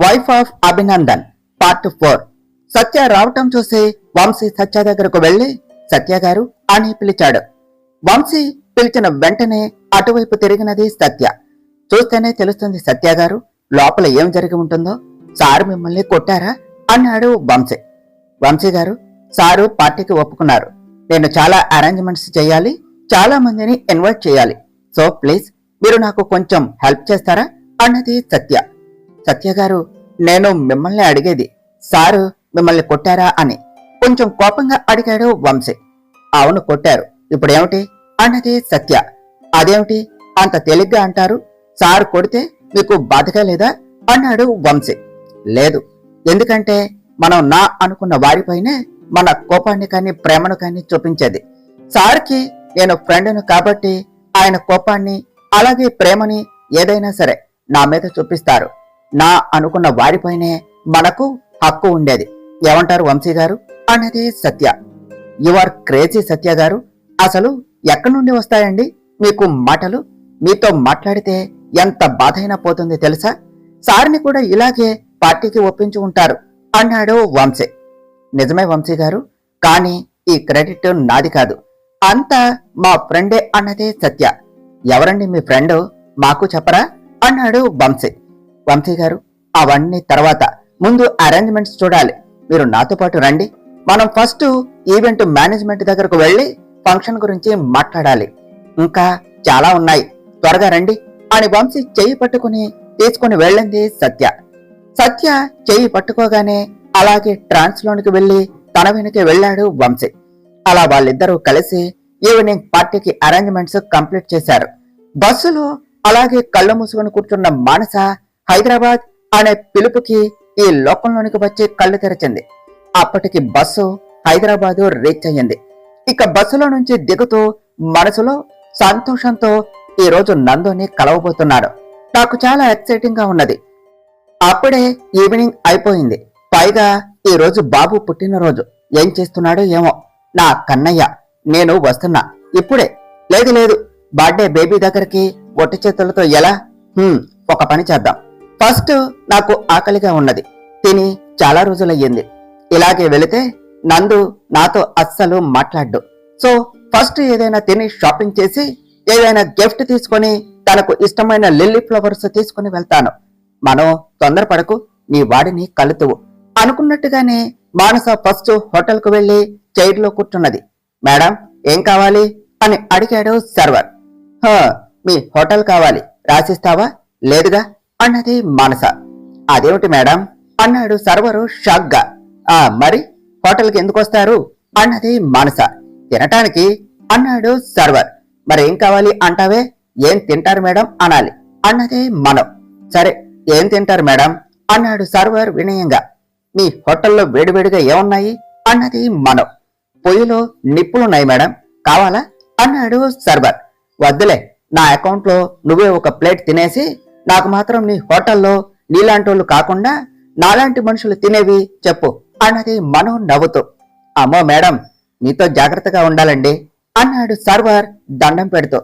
Wife of Abhinandan part 4. సత్య రావటం చూసి వంశీ సత్య దగ్గరకు వెళ్లి సత్య గారు అని పిలిచాడు. వంశీ పిలిచిన వెంటనే అటువైపు తిరిగినది సత్య. చూస్తేనే తెలుస్తుంది సత్య గారు, లోపల ఏం జరిగి ఉంటుందో. సారు మిమ్మల్ని కొట్టారా అన్నాడు వంశీ. వంశీ గారు, సారు పార్టీకి ఒప్పుకున్నారు. నేను చాలా అరేంజ్మెంట్స్ చేయాలి, చాలా మందిని ఇన్వైట్ చేయాలి. సో ప్లీజ్ మీరు నాకు కొంచెం హెల్ప్ చేస్తారా అన్నది సత్య. సత్య గారు, నేను మిమ్మల్ని అడిగేది సారు మిమ్మల్ని కొట్టారా అని కొంచెం కోపంగా అడిగాడు వంశీ. అవును కొట్టారు, ఇప్పుడేమిటి అన్నది సత్య. అదేమిటి అంత తేలిగ్గా అంటారు? సారు కొడితే మీకు బాధగా లేదా అన్నాడు వంశీ. లేదు, ఎందుకంటే మనం నా అనుకున్న వారిపైనే మన కోపాన్ని కానీ ప్రేమను కానీ చూపించేది. సార్కి నేను ఫ్రెండ్ను కాబట్టి ఆయన కోపాన్ని అలాగే ప్రేమని ఏదైనా సరే నా మీద చూపిస్తారు. నా అనుకున్న వారిపైనే మనకు హక్కు ఉండేది. ఏమంటారు వంశీ గారు అన్నది సత్య. యు ఆర్ క్రేజీ సత్య గారు, అసలు ఎక్కడి నుండి వస్తాయండి మీకు మాటలు? మీతో మాట్లాడితే ఎంత బాధైనా పోతుంది తెలుసా? సార్ని కూడా ఇలాగే పార్టీకి ఒప్పించి ఉంటారు అన్నాడు వంశీ. నిజమే వంశీ గారు, కానీ ఈ క్రెడిట్ నాది కాదు, అంతా మా ఫ్రెండే అన్నదే సత్య. ఎవరండి మీ ఫ్రెండ్, మాకు చెప్పరా అన్నాడు వంశీ. వంశీ గారు, అవన్నీ తర్వాత, ముందు అరేంజ్మెంట్స్ చూడాలి. మీరు నాతో పాటు రండి. మనం ఫస్ట్ ఈవెంట్ మేనేజ్మెంట్ దగ్గరకు వెళ్లి ఫంక్షన్ గురించి మాట్లాడాలి. ఇంకా చాలా ఉన్నాయి, త్వరగా రండి అని వంశీ చెయ్యి పట్టుకుని తీసుకుని వెళ్ళింది సత్య. సత్య చెయ్యి పట్టుకోగానే అలాగే ట్రాన్స్ లోనికి వెళ్లి తన వెనకే వెళ్లాడు వంశీ. అలా వాళ్ళిద్దరూ కలిసి ఈవినింగ్ పార్టీకి అరేంజ్మెంట్స్ కంప్లీట్ చేశారు. బస్సులో అలాగే కళ్ళు మూసుకొని కూర్చున్న మానస హైదరాబాద్ అనే పిలుపుకి ఈ లోకంలోనికి వచ్చి కళ్ళు తెరిచింది. అప్పటికి బస్సు హైదరాబాదు రీచ్ అయ్యింది. ఇక బస్సులో నుంచి దిగుతూ మనసులో సంతోషంతో ఈ రోజు నందుని కలవబోతున్నాడు. నాకు చాలా ఎక్సైటింగ్ గా ఉన్నది. అప్పుడే ఈవినింగ్ అయిపోయింది. పైగా ఈ రోజు బాబు పుట్టినరోజు. ఏం చేస్తున్నాడో ఏమో నా కన్నయ్య. నేను వస్తున్నా ఇప్పుడే. లేదు లేదు, బర్త్డే బేబీ దగ్గరికి ఒట్టి చేతులతో ఎలా? ఒక పని చేద్దాం. ఫస్ట్ నాకు ఆకలిగా ఉన్నది, తిని చాలా రోజులయ్యింది. ఇలాగే వెళితే నందు నాతో అస్సలు మాట్లాడ్డు. సో ఫస్ట్ ఏదైనా తిని షాపింగ్ చేసి ఏదైనా గిఫ్ట్ తీసుకొని తనకు ఇష్టమైన లిల్లీ ఫ్లవర్స్ తీసుకుని వెళ్తాను. మనం తొందరపడకు, నీ వాడిని కలుతువు అనుకున్నట్టుగానే మానస ఫస్ట్ హోటల్ కు వెళ్లి చైర్ లో కూర్చున్నది. మేడం ఏం కావాలి అని అడిగాడు సర్వర్. మీ హోటల్ కావాలి, రాసిస్తావా? లేదుగా అన్నది మానస. అదేమిటి మేడం అన్నాడు సర్వరు షాక్ గా. మరి హోటల్కి ఎందుకు వస్తారు అన్నది మానస. తినటానికి అన్నాడు సర్వర్. మరేం కావాలి అంటావే? ఏం తింటారు మేడం అనాలి అన్నది మనం. సరే ఏం తింటారు మేడం అన్నాడు సర్వర్ వినయంగా. మీ హోటల్లో వేడివేడిగా ఏమున్నాయి అన్నది మనం. పొయ్యిలో నిప్పులున్నాయి మేడం, కావాలా అన్నాడు సర్వర్. వద్దులే, నా అకౌంట్ లో నువ్వే ఒక ప్లేట్ తినేసి నాకు మాత్రం నీ హోటల్లో నీలాంటోళ్ళు కాకుండా నాలాంటి మనుషులు తినేవి చెప్పు అన్నది మనం నవ్వుతూ. అమ్మో మేడం, మీతో జాగ్రత్తగా ఉండాలండి అన్నాడు సర్వర్ దండం పెడుతూ.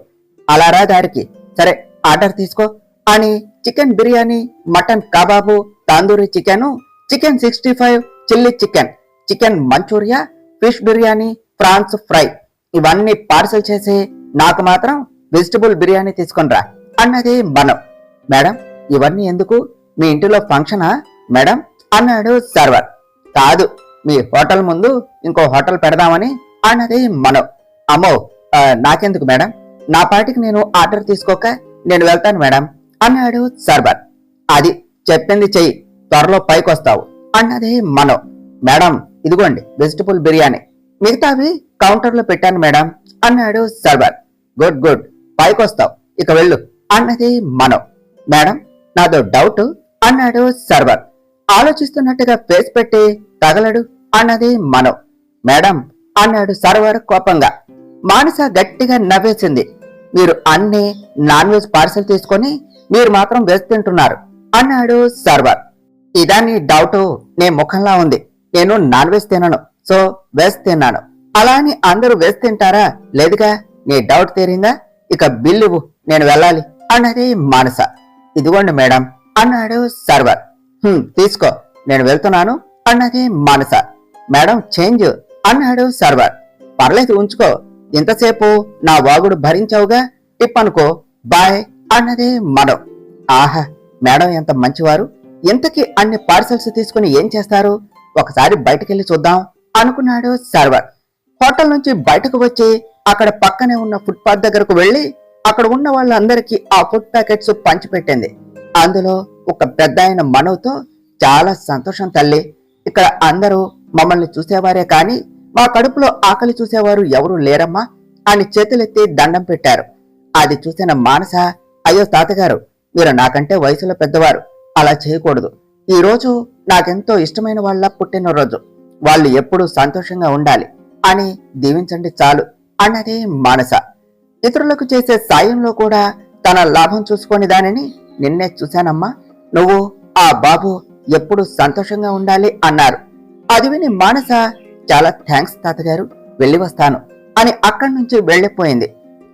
అలా రా దారికి. సరే ఆర్డర్ తీసుకో అని chicken biryani, mutton kebab, tandoori chicken, chicken 65, chilli chicken, chicken Manchuria, fish biryani, prawns fry ఇవన్నీ పార్సల్ చేసి నాకు మాత్రం వెజిటబుల్ బిర్యానీ తీసుకొనిరా అన్నది మనం. మేడం ఇవన్నీ ఎందుకు, మీ ఇంటిలో ఫంక్షనా మేడం అన్నాడు సర్వర్. కాదు, మీ హోటల్ ముందు ఇంకో హోటల్ పెడదామని అన్నది మనం. అమ్మో నాకెందుకు మేడం, నా పాటికి నేను ఆర్డర్ తీసుకోక నేను వెళ్తాను మేడం అన్నాడు సర్వర్. అది చెప్పింది చెయ్యి, త్వరలో పైకొస్తావు అన్నది మనం. మేడం ఇదిగోండి వెజిటబుల్ బిర్యానీ, మిగతావి కౌంటర్లో పెట్టాను మేడం అన్నాడు సర్వర్. గుడ్ గుడ్, పైకొస్తావు, ఇక వెళ్ళు అన్నది మనం. మేడం నాదో డౌట్ అన్నాడు సర్వర్. ఆలోచిస్తున్నట్టుగా ఫేస్ పెట్టి తగలడు అన్నది మనం. మేడం అన్నాడు సర్వర్ కోపంగా. మానస గట్టిగా నవ్వేసింది. మీరు అన్ని నాన్ వెజ్ పార్సల్ తీసుకొని మీరు మాత్రం వెజ్ తింటున్నారు అన్నాడు సర్వర్. ఇదాన్ని డౌట్ నే ముఖంలా ఉంది. నేను నాన్ వెజ్ తినను, సో వెజ్ తిన్నాను. అలా అని అందరూ వెజ్ తింటారా? లేదుగా. నీ డౌట్ తీరిందా? ఇక బిల్లు నేను వెళ్ళాలి అన్నది మానస. ఇదిగోండి మేడం అన్నాడు సర్వర్. తీసుకో, నేను వెళ్తున్నాను అన్నది మానస. మేడం చేంజ్ అన్నాడు సర్వర్. పర్లేదు ఉంచుకో, ఇంతసేపు నా వాగుడు భరించావుగా, టిప్పనుకో, బాయ్ అన్నది మనం. ఆహా, మేడం ఎంత మంచివారు. ఇంతకీ అన్ని పార్సల్స్ తీసుకుని ఏం చేస్తారు? ఒకసారి బయటకెళ్ళి చూద్దాం అనుకున్నాడు సర్వర్. హోటల్ నుంచి బయటకు వచ్చి అక్కడ పక్కనే ఉన్న ఫుట్పాత్ దగ్గరకు వెళ్లి అక్కడ ఉన్న వాళ్ళందరికీ ఆ ఫుడ్ ప్యాకెట్స్ పంచిపెట్టింది. అందులో ఒక పెద్ద ఆయన మనవుతో, చాలా సంతోషం తల్లి, ఇక్కడ అందరూ మమ్మల్ని చూసేవారే కాని మా కడుపులో ఆకలి చూసేవారు ఎవరూ లేరమ్మా అని చేతులెత్తి దండం పెట్టారు. అది చూసిన మానస, అయ్యో తాతగారు, మీరు నాకంటే వయసులో పెద్దవారు, అలా చేయకూడదు. ఈ రోజు నాకెంతో ఇష్టమైన వాళ్ళ పుట్టినరోజు, వాళ్ళు ఎప్పుడూ సంతోషంగా ఉండాలి అని దీవించండి చాలు అన్నది మానస. ఇతరులకు చేసే సాయంలో కూడా తన లాభం చూసుకొని దానిని, నిన్నే చూశానమ్మా, నువ్వు ఆ బాబు ఎప్పుడు సంతోషంగా ఉండాలి అన్నారు. అది విని మానస, చాలా థ్యాంక్స్ తాతగారు, వెళ్ళి వస్తాను అని అక్కడి నుంచి వెళ్లిపోయింది.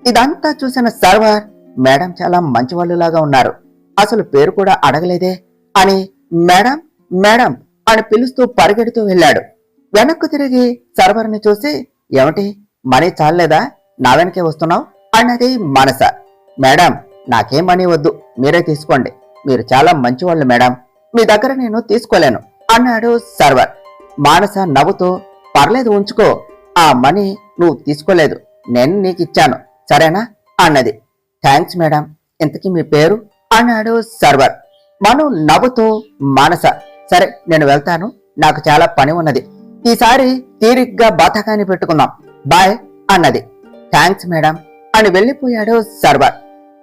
ఇదంతా చూసిన సర్వర్, మేడం చాలా మంచివాళ్ళులాగా ఉన్నారు, అసలు పేరు కూడా అడగలేదే అని మేడం మేడం అని పిలుస్తూ పరిగెడుతూ వెళ్ళాడు. వెనక్కు తిరిగి సర్వర్ని చూసి, ఏమిటి మనీ చాలేదా, నా వెనకే వస్తున్నావు అన్నది మానస. మేడం నాకేం మనీ వద్దు, మీరే తీసుకోండి, మీరు చాలా మంచివాళ్ళు మేడం, మీ దగ్గర నేను తీసుకోలేను అన్నాడు సర్వర్. మానస నవ్వుతూ, పర్లేదు ఉంచుకో, ఆ మనీ నువ్వు తీసుకోలేదు, నేను నీకిచ్చాను సరేనా అన్నది. థ్యాంక్స్ మేడం, ఇంతకీ మీ పేరు అన్నాడు సర్వర్. మను నవ్వుతూ, మానస, సరే నేను వెళ్తాను, నాకు చాలా పని ఉన్నది, ఈసారి తీరిగ్గా బాతకాన్ని పెట్టుకుందాం, బాయ్ అన్నది. థ్యాంక్స్ మేడం అని వెళ్లిపోయాడు సర్వర్.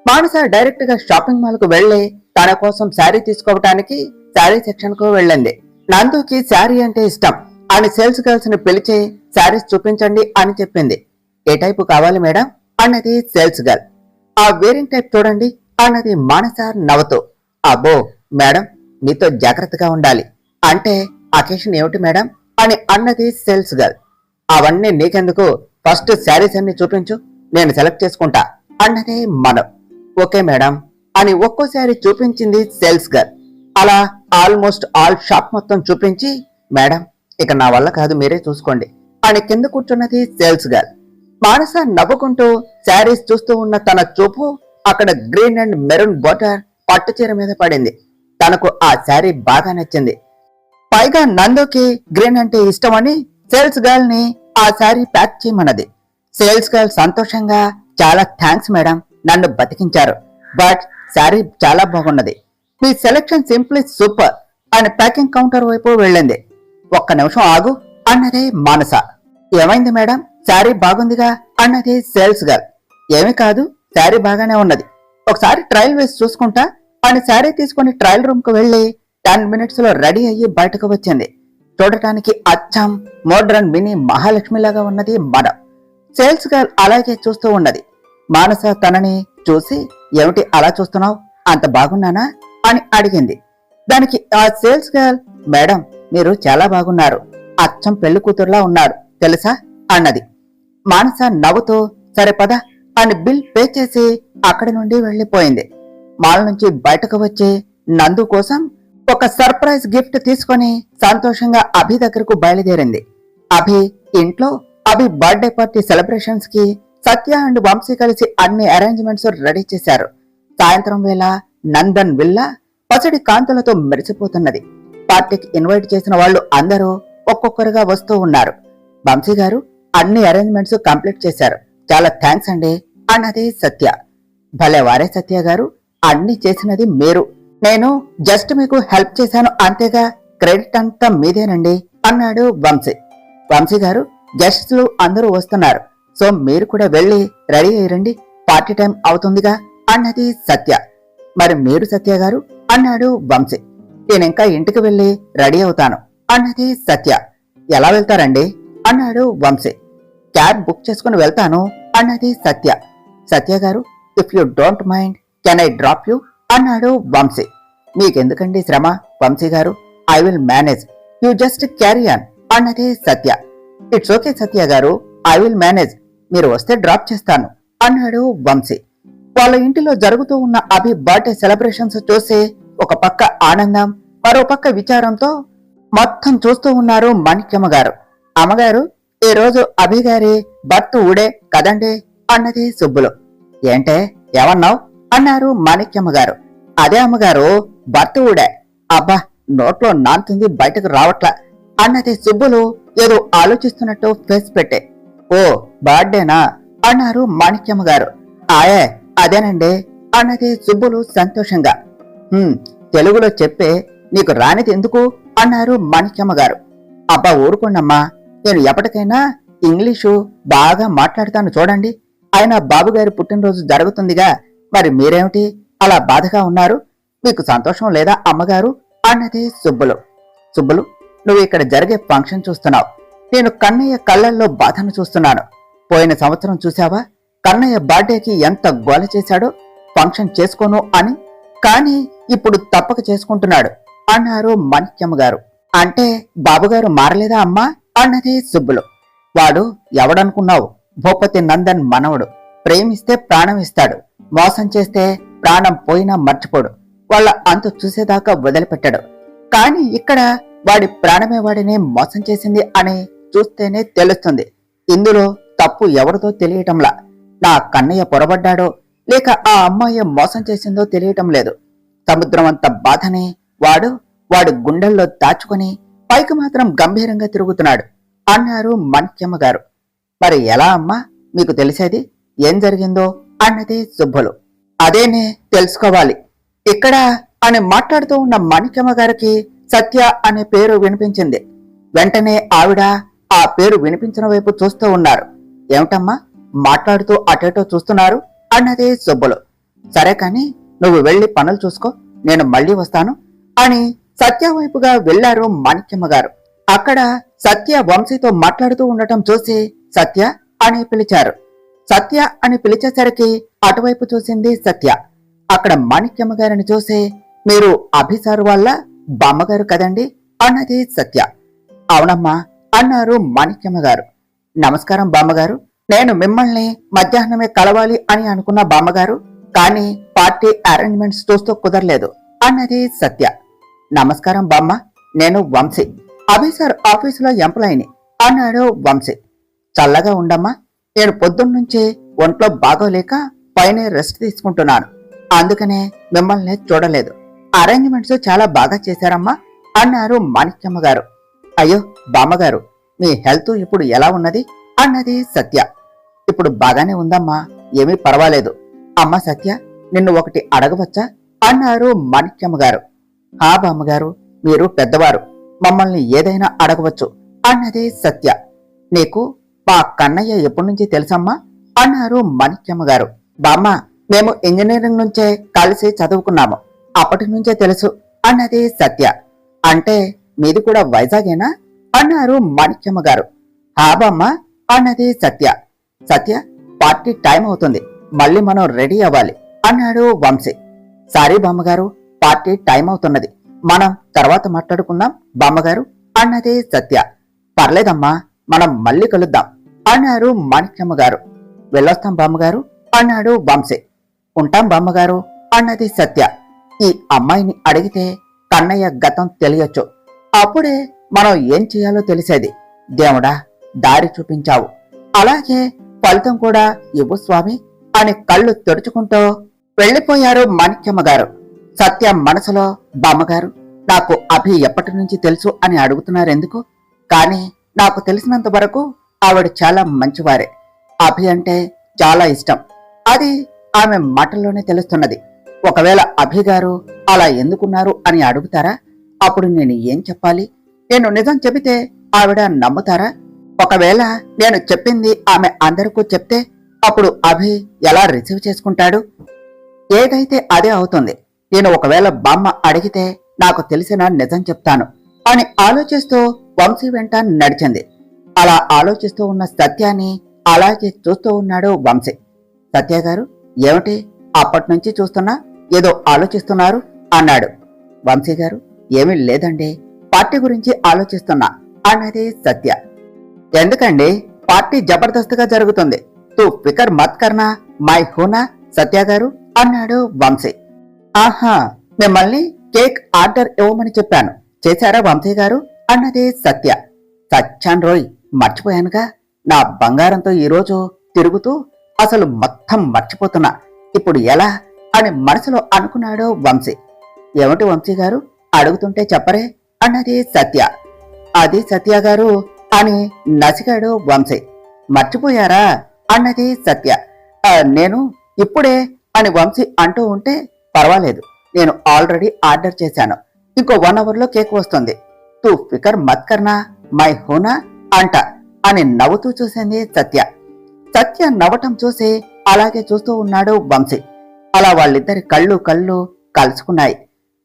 మానస డైరెక్ట్ గా షాపింగ్ మాల్ కు వెళ్లి తన కోసం శారీ తీసుకోవటానికి శారీ సెక్షన్ కు వెళ్ళింది. నందుకి శారీ అంటే ఇష్టం అని సేల్స్ గర్ల్స్ ని పిలిచి శారీస్ చూపించండి అని చెప్పింది. ఏ టైపు కావాలి మేడం అన్నది సేల్స్ గర్ల్. ఆ వేరింగ్ టైప్ చూడండి అన్నది మానస నవ్వుతూ. అబ్బో మేడం, మీతో జాగ్రత్తగా ఉండాలి, అంటే అకేషన్ ఏమిటి మేడం అని అన్నది సేల్స్ గర్ల్. అవన్నీ నీకెందుకు, ఫస్ట్ శారీస్ అన్ని చూపించు, నేను సెలెక్ట్ చేసుకుంటా అన్నది మనం. ఓకే మేడం అని ఒక్కో శారీ చూపించింది సేల్స్ గర్ల్. అలా ఆల్మోస్ట్ ఆల్ షాప్ మొత్తం చూపించి, మేడం ఇక నా వల్ల కాదు, మీరే చూసుకోండి అని కింద కూర్చున్నది సేల్స్ గర్ల్. మానస నవ్వుకుంటూ శారీస్ చూస్తూ ఉన్న తన చూపు అక్కడ గ్రీన్ అండ్ మెరూన్ బోర్డర్ పట్టు చీర మీద పడింది. తనకు ఆ శారీ బాగా నచ్చింది. పైగా నందుకి గ్రీన్ అంటే ఇష్టమని సేల్స్ గర్ల్ ని ఆ శారీ ప్యాక్ చేయమన్నది. సేల్స్ గర్ల్ సంతోషంగా, చాలా థ్యాంక్స్ మేడం, నన్ను బతికించారు, బట్ శారీ చాలా బాగున్నది, మీ సెలెక్షన్ సింప్లీ సూపర్ అని ప్యాకింగ్ కౌంటర్ వైపు వెళ్ళింది. ఒక్క నిమిషం ఆగు అన్నది మానస. ఏమైంది మేడం, శారీ బాగుందిగా అన్నది సేల్స్ గర్ల్. ఏమీ కాదు, శారీ బాగానే ఉన్నది, ఒకసారి ట్రయల్ వేసి చూసుకుంటా అని శారీ తీసుకుని ట్రయల్ రూమ్ కు వెళ్లి 10 minutes లో రెడీ అయ్యి బయటకు వచ్చింది. చూడటానికి అచ్చం మోడ్రన్ మినీ మహాలక్ష్మిలాగా ఉన్నది మనం. సేల్స్ గర్ల్ అలాగే చూస్తూ ఉన్నది. మానస తనని చూసి, ఏమిటి అలా చూస్తున్నావు, అంత బాగున్నానా అని అడిగింది. దానికి ఆ సేల్స్ గర్ల్, మేడం మీరు చాలా బాగున్నారు, అచ్చం పెళ్లి కూతురులా ఉన్నారు తెలుసా అన్నది. మానస నవ్వుతూ, సరే పద అని బిల్ పే చేసి అక్కడి నుండి వెళ్లిపోయింది. మాల్ నుంచి బయటకు వచ్చి నందు కోసం ఒక సర్ప్రైజ్ గిఫ్ట్ తీసుకొని సంతోషంగా అభి దగ్గరకు బయలుదేరింది. అభి ఇంట్లో అభి బర్త్డే పార్టీ సెలబ్రేషన్స్ కి సత్య అండ్ వంశీ కలిసి అన్ని అరేంజ్మెంట్స్ రెడీ చేశారు. సాయంత్రం వేళ నందన్ విల్లా పసిడి కాంతులతో మెరిసిపోతున్నది. పార్టీకి ఇన్వైట్ చేసిన వాళ్ళు అందరూ ఒక్కొక్కరుగా వస్తూ ఉన్నారు. వంశీ గారు అన్ని అరేంజ్మెంట్స్ కంప్లీట్ చేశారు, చాలా థ్యాంక్స్ అండి అన్నది సత్య. భలే వారే సత్య గారు, అన్ని చేసినది మీరు, నేను జస్ట్ మీకు హెల్ప్ చేశాను అంతేగా, క్రెడిట్ అంతా మీదేనండి అన్నాడు వంశీ. వంశీ గారు, గెస్ట్స్ అందరూ వస్తున్నారు, సో మీరు కూడా వెళ్ళి రెడీ అయ్యండి, పార్టీ టైం అవుతుందిగా అన్నది సత్య. మరి మీరు సత్య గారు అన్నాడు వంశీ. నేనింకా ఇంటికి వెళ్ళి రెడీ అవుతాను అన్నది సత్య. ఎలా వెళ్తారండి అన్నాడు వంశీ. క్యాబ్ బుక్ చేసుకుని వెళ్తాను అన్నది సత్య. సత్య గారు, if you don't mind can I drop you అన్నాడు వంశీ. మీకెందుకండి శ్రమ వంశీ గారు, I will manage, you just carry on అన్నది సత్య. ఇట్స్ ఓకే సత్య గారు, ఐ విల్ మేనేజ్, మీరు వస్తే డ్రాప్ చేస్తాను అన్నాడు వంశీ. వాళ్ళ ఇంటిలో జరుగుతూ ఉన్న అభి బర్త్డే సెలబ్రేషన్స్ చూసి ఒక పక్క ఆనందం, మరోపక్క విచారంతో మొత్తం చూస్తూ ఉన్నారు మాణిక్యమ్మ గారు. అమ్మగారు, ఈ రోజు అభిగారి బర్త్ ఊడే కదండి అన్నది సుబ్బులు. ఏంటే ఏమన్నావు అన్నారు మాణిక్యమ్మ గారు. అదే అమ్మగారు, బర్త్ ఊడే. అబ్బా, నోట్లో నాంతుంది బయటకు రావట్లా అన్నది సుబ్బులు ఏదో ఆలోచిస్తున్నట్టు ఫేస్ పెట్టే. ఓ బర్త్డేనా అన్నారు మాణిక్యమ్మ గారు. ఆయే అదేనండి అన్నది సుబ్బులు సంతోషంగా. తెలుగులో చెప్పే, నీకు రానిది ఎందుకు అన్నారు మాణిక్యమ్మ గారు. అబ్బా ఊరుకోండమ్మా, నేను ఎప్పటికైనా ఇంగ్లీషు బాగా మాట్లాడతాను చూడండి. ఆయన బాబుగారి పుట్టినరోజు జరుగుతుందిగా, మరి మీరేమిటి అలా బాధగా ఉన్నారు? మీకు సంతోషం లేదా అమ్మగారు అన్నది సుబ్బులు. సుబ్బులు, నువ్వు ఇక్కడ జరిగే ఫంక్షన్ చూస్తున్నావు, నేను కన్నయ్య కళ్ళల్లో బాధను చూస్తున్నాను. పోయిన సంవత్సరం చూశావా, కన్నయ్య బర్త్డేకి ఎంత గోల చేశాడో, ఫంక్షన్ చేసుకోను అని. కానీ ఇప్పుడు తప్పక చేసుకుంటున్నాడు అన్నారు మాణిక్యమ్మ గారు. అంటే బాబుగారు మారలేదా అమ్మా అన్నది సుబ్బులు. వాడు ఎవడనుకున్నావు, భూపతి నందన్ మనవడు. ప్రేమిస్తే ప్రాణం ఇస్తాడు, మోసం చేస్తే ప్రాణం పోయినా మర్చిపోడు. వాళ్ళ అంతు చూసేదాకా వదిలిపెట్టాడు. కాని ఇక్కడ వాడి ప్రాణమే వాడిని మోసం చేసింది అని చూస్తేనే తెలుస్తుంది. ఇందులో తప్పు ఎవరితో తెలియటంలా. నా కన్నయ్య పొరబడ్డాడో లేక ఆ అమ్మాయి మోసం చేసిందో తెలియటం లేదు. సముద్రం అంత బాధని వాడు గుండెల్లో దాచుకుని పైకి మాత్రం గంభీరంగా తిరుగుతున్నాడు అన్నారు మాణిక్యమ్మ గారు. మరి ఎలా అమ్మా మీకు తెలిసేది, ఏం జరిగిందో అన్నది సుబ్బులు. అదేనే తెలుసుకోవాలి ఇక్కడ అని మాట్లాడుతూ ఉన్న మాణిక్యమ్మ గారికి సత్య అనే పేరు వినిపించింది. వెంటనే ఆవిడ ఆ పేరు వినిపించిన వైపు చూస్తూ ఉన్నారు. ఏమిటమ్మా మాట్లాడుతూ అటేటో చూస్తున్నారు అన్నది సుబ్బులు. సరే కాని నువ్వు వెళ్లి పనులు చూసుకో, నేను మళ్ళీ వస్తాను అని సత్య వైపుగా వెళ్లారు మాణిక్యమ్మ గారు. అక్కడ సత్య వంశీతో మాట్లాడుతూ ఉండటం చూసి సత్య అని పిలిచారు. సత్య అని పిలిచేసరికి అటువైపు చూసింది సత్య. అక్కడ మాణిక్యమ్మ గారిని చూసి, మీరు అభిసారు వాళ్ళ బామ్మగారు కదండి అన్నది సత్య. అవునమ్మా అన్నారు మాణిక్యమ్మ గారు. నమస్కారం బామ్మగారు, నేను మిమ్మల్ని మధ్యాహ్నమే కలవాలి అని అనుకున్న బామ్మగారు, కానీ పార్టీ అరేంజ్మెంట్స్ చూస్తూ కుదరలేదు అన్నది సత్య. నమస్కారం బామ్మ, నేను వంశీ, అభిసార్ ఆఫీసులో ఎంప్లాయీని అన్నాడు వంశీ. చల్లగా ఉండమ్మా, నేను పొద్దున్నుంచి ఒంట్లో బాగోలేక పైనే రెస్ట్ తీసుకుంటున్నాను, అందుకనే మిమ్మల్ని చూడలేదు. అరేంజ్మెంట్స్ చాలా బాగా చేశారమ్మా అన్నారు మాణిక్యమ్మ గారు. అయ్యో బామ్మగారు, మీ హెల్త్ ఇప్పుడు ఎలా ఉన్నది అన్నది సత్య. ఇప్పుడు బాగానే ఉందమ్మా, ఏమీ పర్వాలేదు. అమ్మ సత్య, నిన్ను ఒకటి అడగవచ్చా అన్నారు మాణిక్యమ్మ గారు. హా బామ్మగారు, మీరు పెద్దవారు, మమ్మల్ని ఏదైనా అడగవచ్చు అన్నది సత్య. నీకు మా కన్నయ్య ఎప్పటి నుంచి తెలుసమ్మా అన్నారు మాణిక్యమ్మ గారు. బామ్మ, మేము ఇంజనీరింగ్ నుంచే కలిసి చదువుకున్నాము, అప్పటి నుంచే తెలుసు అన్నది సత్య. అంటే మీది కూడా వైజాగేనా అన్నారు మాణిక్యమ్మ గారు. హా బామ్మ అన్నది సత్య. సత్య, పార్టీ టైం అవుతుంది, మళ్ళీ మనం రెడీ అవ్వాలి అన్నాడు వంశీ. సారీ బామ్మగారు, పార్టీ టైం అవుతున్నది, మనం తర్వాత మాట్లాడుకుందాం బామ్మగారు అన్నది సత్య. పర్లేదమ్మా, మనం మళ్ళీ కలుద్దాం అన్నారు మాణిక్యమ్మ గారు. వెళ్ళొస్తాం బామ్మగారు అన్నాడు వంశీ. ఉంటాం బామ్మగారు అన్నది సత్య. ఈ అమ్మాయిని అడిగితే కన్నయ్య గతం తెలియచ్చు, అప్పుడే మనం ఏం చేయాలో తెలిసేది. దేవుడా, దారి చూపించావు, అలాగే ఫలితం కూడా ఇవ్వు స్వామి అని కళ్ళు తెరుచుకుంటూ వెళ్లిపోయారు మాణిక్యమ్మ గారు. సత్య మనసులో, బామ్మగారు, నాకు అభి ఎప్పటి నుంచి తెలుసు అని అడుగుతున్నారెందుకు? కానీ నాకు తెలిసినంత వరకు ఆవిడ చాలా మంచివారే. అభి అంటే చాలా ఇష్టం, అది ఆమె మాటల్లోనే తెలుస్తున్నది. ఒకవేళ అభి గారు అలా ఎందుకున్నారు అని అడుగుతారా? అప్పుడు నేను ఏం చెప్పాలి? నేను నిజం చెబితే ఆవిడ నమ్ముతారా? ఒకవేళ నేను చెప్పింది ఆమె అందరికీ చెప్తే అప్పుడు అభి ఎలా రిసీవ్ చేసుకుంటాడు? ఏదైతే అదే అవుతుంది. నేను ఒకవేళ బామ్మ అడిగితే నాకు తెలిసిన నిజం చెప్తాను అని ఆలోచిస్తూ వంశీ వెంట నడిచింది. అలా ఆలోచిస్తూ ఉన్న సత్యాన్ని అలాగే చూస్తూ ఉన్నాడు వంశీ. సత్య గారు, ఏమిటి అప్పటినుంచి చూస్తున్నా ఏదో ఆలోచిస్తున్నారు అన్నాడు. వంశీ గారు, ఏమీ లేదండి, పార్టీ గురించి ఆలోచిస్తున్నా అన్నది సత్య. ఎందుకండి, పార్టీ జబర్దస్త్గా జరుగుతుంది, తూ ఫికర్ మత్ కర్నా, మై హూనా సత్య గారు అన్నాడు వంశీ. ఆహా, మిమ్మల్ని కేక్ ఆర్డర్ ఇవ్వమని చెప్పాను, చేశారా వంశీ గారు అన్నది సత్య. సచ్చాన్ రోయ్, మర్చిపోయానుగా. నా బంగారంతో ఈరోజు తిరుగుతూ అసలు మొత్తం మర్చిపోతున్నా. ఇప్పుడు ఎలా అని మనసులో అనుకున్నాడు వంశీ. ఏమిటి వంశీ గారు అడుగుతుంటే చెప్పరే అన్నది సత్య. అది సత్య గారు అని నసిగాడు వంశీ. మర్చిపోయారా అన్నది సత్య. నేను ఇప్పుడే అని వంశీ అంటూ ఉంటే, పర్వాలేదు, నేను ఆల్రెడీ ఆర్డర్ చేశాను, ఇంకో 1 అవర్లో కేక్ వస్తుంది, తూ ఫికర్ మత్ కర్నా, మై హోనా అంట అని నవ్వుతూ చూసింది సత్య. సత్య నవ్వటం చూసి అలాగే చూస్తూ ఉన్నాడు వంశీ. అలా వాళ్ళిద్దరి కళ్ళు కలుసుకున్నాయి.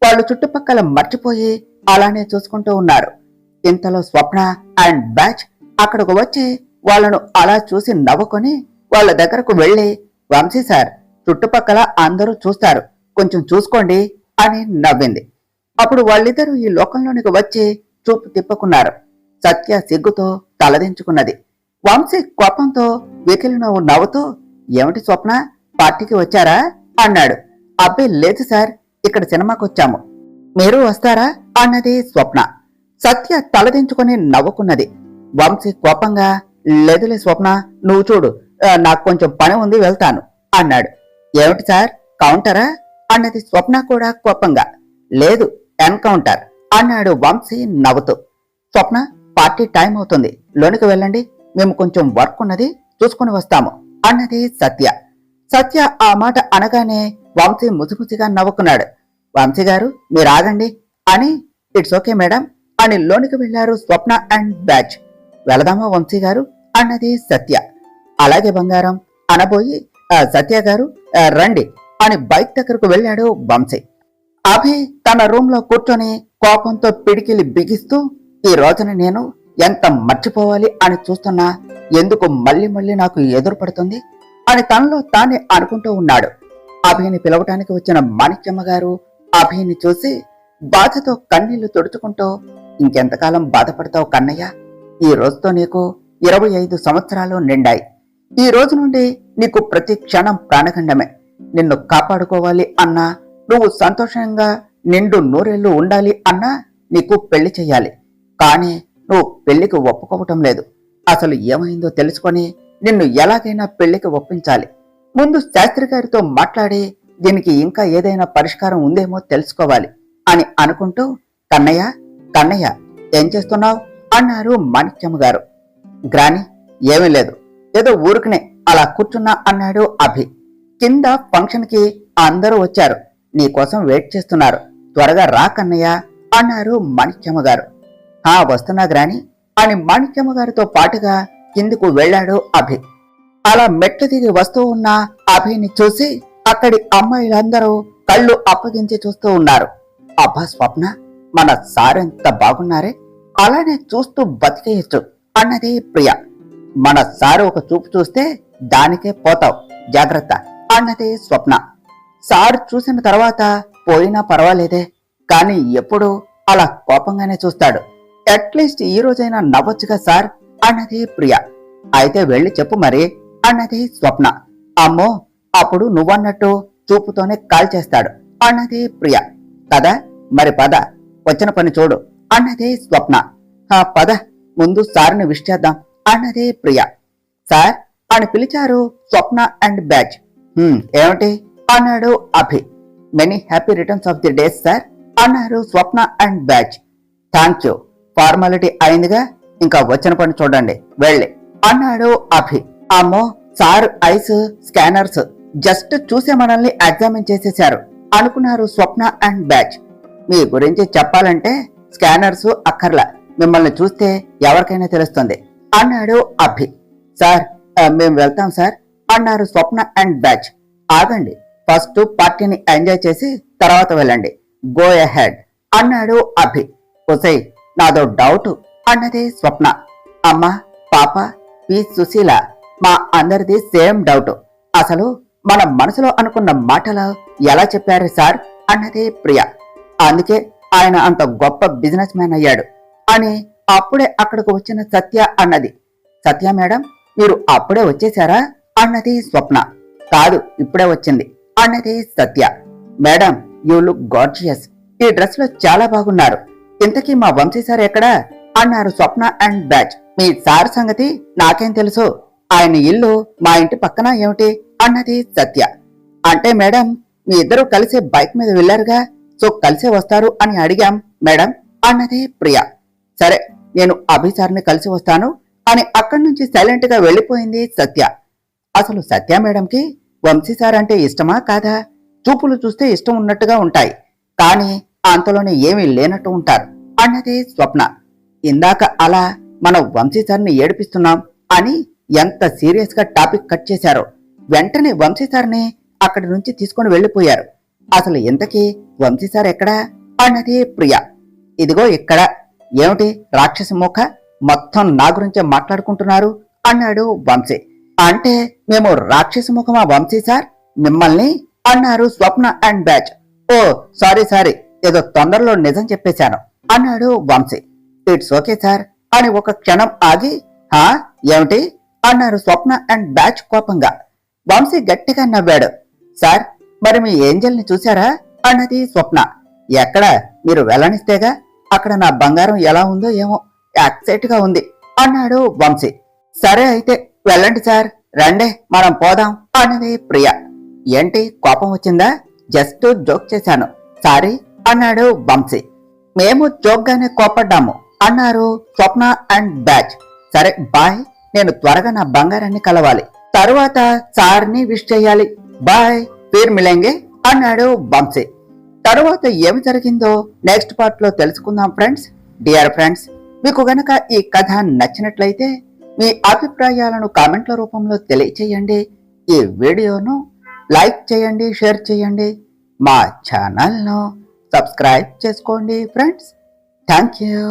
వాళ్ళు చుట్టుపక్కల మర్చిపోయి అలానే చూసుకుంటూ ఉన్నారు. ఇంతలో స్వప్న అండ్ బ్యాచ్ అక్కడకు వచ్చి వాళ్ళను అలా చూసి నవ్వుకొని వాళ్ళ దగ్గరకు వెళ్లి, వంశీ సార్, చుట్టుపక్కల అందరూ చూస్తారు, కొంచెం చూసుకోండి అని నవ్వింది. అప్పుడు వాళ్ళిద్దరూ ఈ లోకంలోనికి వచ్చి చూపు తిప్పుకున్నారు. సత్య సిగ్గుతో తలదించుకున్నది. వంశీ కోపంతో వెకిలి నవ్వుతూ, ఏమిటి స్వప్న, పార్టీకి వచ్చారా అన్నాడు. అబ్బే లేదు సార్, ఇక్కడ సినిమాకొచ్చాము, మీరు వస్తారా అన్నది స్వప్న. సత్య తలదించుకొని నవ్వుకున్నది. వంశీ కోపంగా, లేదులే స్వప్న, నువ్వు చూడు, నాకు కొంచెం పని ఉంది, వెళ్తాను అన్నాడు. ఏమిటి సార్, కౌంటరా అన్నది స్వప్న కూడా కోపంగా. లేదు, ఎన్కౌంటర్ అన్నాడు వంశీ నవ్వుతూ. స్వప్న, పార్టీ టైం అవుతుంది, లోనికి వెళ్ళండి, మేము కొంచెం వర్క్ ఉన్నది, చూసుకుని వస్తాము అన్నది సత్య. సత్య ఆ మాట అనగానే వంశీ ముసిముసిగా నవ్వుకున్నాడు. వంశీ గారు మీరు ఆగండి అని, ఇట్స్ ఓకే మేడం అని లోనికి వెళ్లారు స్వప్న అండ్ బ్యాచ్. వెళదామా వంశీ గారు అన్నది సత్య. అలాగే బంగారం అనబోయి, సత్య గారు రండి అని బైక్ దగ్గరకు వెళ్ళాడు వంశీ. అభి తన రూమ్ లో కూర్చొని కోపంతో పిడికిలి బిగిస్తూ, ఈ రోజున నేను ఎంత మర్చిపోవాలి అని చూస్తున్నా, ఎందుకు మళ్ళీ మళ్ళీ నాకు ఎదురు పడుతుంది అని తనలో తానే అనుకుంటూ ఉన్నాడు. అభిని పిలవటానికి వచ్చిన మాణిక్యమ్మ గారు అభిని చూసి బాధతో కన్నీళ్లు తుడుచుకుంటూ, ఇంకెంతకాలం బాధపడతావు కన్నయ్య, ఈ రోజుతో నీకు 25 సంవత్సరాలు నిండాయి. ఈ రోజు నుండి నీకు ప్రతి క్షణం ప్రాణఖండమే. నిన్ను కాపాడుకోవాలి అన్నా, నువ్వు సంతోషంగా నిండు నూరేళ్లు ఉండాలి అన్నా నీకు పెళ్లి చెయ్యాలి. కానీ నువ్వు పెళ్లికి ఒప్పుకోవటం లేదు. అసలు ఏమైందో తెలుసుకొని నిన్ను ఎలాగైనా పెళ్లికి ఒప్పించాలి. ముందు శాస్త్రి గారితో మాట్లాడి దీనికి ఇంకా ఏదైనా పరిష్కారం ఉందేమో తెలుసుకోవాలి అని అనుకుంటూ, కన్నయ్య కన్నయ్య ఏం చేస్తున్నావు అన్నారు మాణిక్యమ్మ గారు. గ్రాని, ఏమీ లేదు, ఏదో ఊరుకునే అలా కూర్చున్నా అన్నాడు అభి. కింద ఫంక్షన్ కి అందరూ వచ్చారు, నీకోసం వెయిట్ చేస్తున్నారు, త్వరగా రా కన్నయ్య అన్నారు మాణిక్యమ్మ గారు. వస్తున్నా గ్రాని అని మాణిక్యమ్మ గారితో పాటుగా కిందికు వెళ్లాడు అభి. అలా మెట్లు దిగి వస్తూ ఉన్న అభిని చూసి అక్కడి అమ్మాయిలందరూ కళ్ళు అప్పగించి చూస్తూ ఉన్నారు. అబ్బా స్వప్న, మన సారెంత బాగున్నారే, అలానే చూస్తూ బతికేయచ్చు అన్నది ప్రియ. మన సారు ఒక చూపు చూస్తే దానికే పోతావు, జాగ్రత్త అన్నది స్వప్న. సార్ చూసిన తర్వాత పోయినా పర్వాలేదే, కానీ ఎప్పుడు అలా కోపంగానే చూస్తాడు, అట్లీస్ట్ ఈ రోజైనా నవ్వొచ్చుగా సార్ అన్నది ప్రియ. అయితే వెళ్ళి చెప్పు మరి అన్నది స్వప్న. అమ్మో, అప్పుడు నువ్వన్నట్టు చూపుతోనే కాల్ చేస్తాడు అన్నది ప్రియ. కదా, మరి పద, వచ్చిన పని చూడు అన్నది స్వప్న. పద, ముందు సార్ని విష్ చేద్దాం అన్నది ప్రియ. సార్ అని పిలిచారు స్వప్న అండ్ బ్యాచ్. ఏమిటి అన్నాడు Abhi. Many happy returns of the days sir అన్నారు Swapna and batch. Thank you, formality అయిందిగా, ఇంకా వచ్చిన పని చూడండి వెళ్ళి అన్నాడు అభి. అమ్మో, సార్ ఐస్ స్కానర్స్ జస్ట్ చూసే మనల్ని ఎగ్జామిన్ చేసేశారు అనుకున్నారు స్వప్న అండ్ బ్యాచ్. మీ గురించి చెప్పాలంటే స్కానర్స్ అక్కర్లా, మిమ్మల్ని చూస్తే ఎవరికైనా తెలుస్తుంది అన్నాడు అభి. సార్ మేము వెళ్తాం సార్ అన్నారు స్వప్న అండ్ బ్యాచ్. ఆగండి, ఫస్ట్ పార్టీని ఎంజాయ్ చేసి తర్వాత వెళ్ళండి, గో అహెడ్ అన్నాడు అభి. ఒసై, నాదో డౌట్ అన్నది స్వప్న. అమ్మా పాప పి సుశీల, మా అందరిది సేమ్ డౌట్. అసలు మన మనసులో అనుకున్న మాటలు ఎలా చెప్పారు సార్ అన్నది ప్రియ. అందుకే ఆయన అంత గొప్ప బిజినెస్ మ్యాన్ అయ్యాడు అని అప్పుడే అక్కడికి వచ్చిన సత్య అన్నది. సత్య మేడం, మీరు అప్పుడే వచ్చేశారా అన్నది స్వప్న. కాదు, ఇప్పుడే వచ్చింది అన్నది సత్య. మేడం, యూ లుక్ గార్జియస్, ఈ డ్రెస్ లో చాలా బాగున్నారు. ఇంతకీ మా వంశీ సార్ ఎక్కడా అన్నారు Swapna and batch. Me sir సంగతి నాకేం తెలుసు, ఆయన ఇల్లు మా ఇంటి పక్కన ఏమిటి అన్నది సత్య. అంటే మేడం, మీ ఇద్దరు కలిసి బైక్ మీద వెళ్లారుగా, సో కలిసే వస్తారు అని అడిగాం మేడం అన్నది ప్రియ. సరే, నేను అభిసార్ని కలిసి వస్తాను అని అక్కడి నుంచి సైలెంట్ గా వెళ్లిపోయింది సత్య. అసలు సత్య మేడంకి వంశీ సార్ అంటే ఇష్టమా కాదా? చూపులు చూస్తే ఇష్టం ఉన్నట్టుగా ఉంటాయి, కానీ అంతలోనే ఏమీ లేనట్టు ఉంటారు అన్నది స్వప్న. ఇందాక అలా మన వంశీ సార్ని ఏడిపిస్తున్నాం అని ఎంత సీరియస్ గా టాపిక్ కట్ చేశారో. వెంటనే వంశీ సార్ని అక్కడి నుంచి తీసుకుని వెళ్లిపోయారు. అసలు ఇంతకీ వంశీ సార్ ఎక్కడా అన్నది ప్రియ. ఇదిగో ఇక్కడ. ఏమిటి రాక్షసి ముఖ, మొత్తం నా గురించే మాట్లాడుకుంటున్నారు అన్నాడు వంశీ. అంటే మేము రాక్షసి ముఖమా వంశీ సార్ మిమ్మల్ని అన్నారు Swapna and batch. Oh sorry, ఏదో తొందరలో నిజం చెప్పేశాను అన్నాడు వంశీ. ఇట్స్ ఓకే సార్ అని ఒక క్షణం ఆగి, హా ఏమిటి అన్నారు స్వప్న అండ్ బ్యాచ్ కోపంగా. వంశీ గట్టిగా నవ్వాడు. సార్, మరి మీ ఏంజల్ ని చూశారా అన్నది స్వప్న. ఎక్కడ? మీరు వెళ్ళనిస్తేగా. అక్కడ నా బంగారం ఎలా ఉందో ఏమో, ఎక్సైట్ గా ఉంది అన్నాడు వంశీ. సరే అయితే వెళ్ళండి సార్, రండే మనం పోదాం అన్నది ప్రియ. ఏంటి కోపం వచ్చిందా? జస్ట్ జోక్ చేశాను, సారీ అన్నాడు వంశీ. మేము జోక్గానే కోపడ్డాము అన్నారు స్వప్న అండ్ బ్యాచ్. సరే బాయ్, నేను త్వరగా నా బంగారాన్ని కలవాలి, తరువాత సార్ని విష్ చేయాలి. బాయ్, ఫిర్ మిలేంగే అన్నాడు వంశీ. తరువాత ఏమి జరిగిందో నెక్స్ట్ పార్ట్ లో తెలుసుకుందాం ఫ్రెండ్స్. డియర్ ఫ్రెండ్స్, మీకు గనక ఈ కథ నచ్చినట్లయితే మీ అభిప్రాయాలను కామెంట్ల రూపంలో తెలియచేయండి. ఈ వీడియోను లైక్ చేయండి, షేర్ చేయండి, మా ఛానల్ను సబ్స్క్రైబ్ చేసుకోండి ఫ్రెండ్స్. Thank you.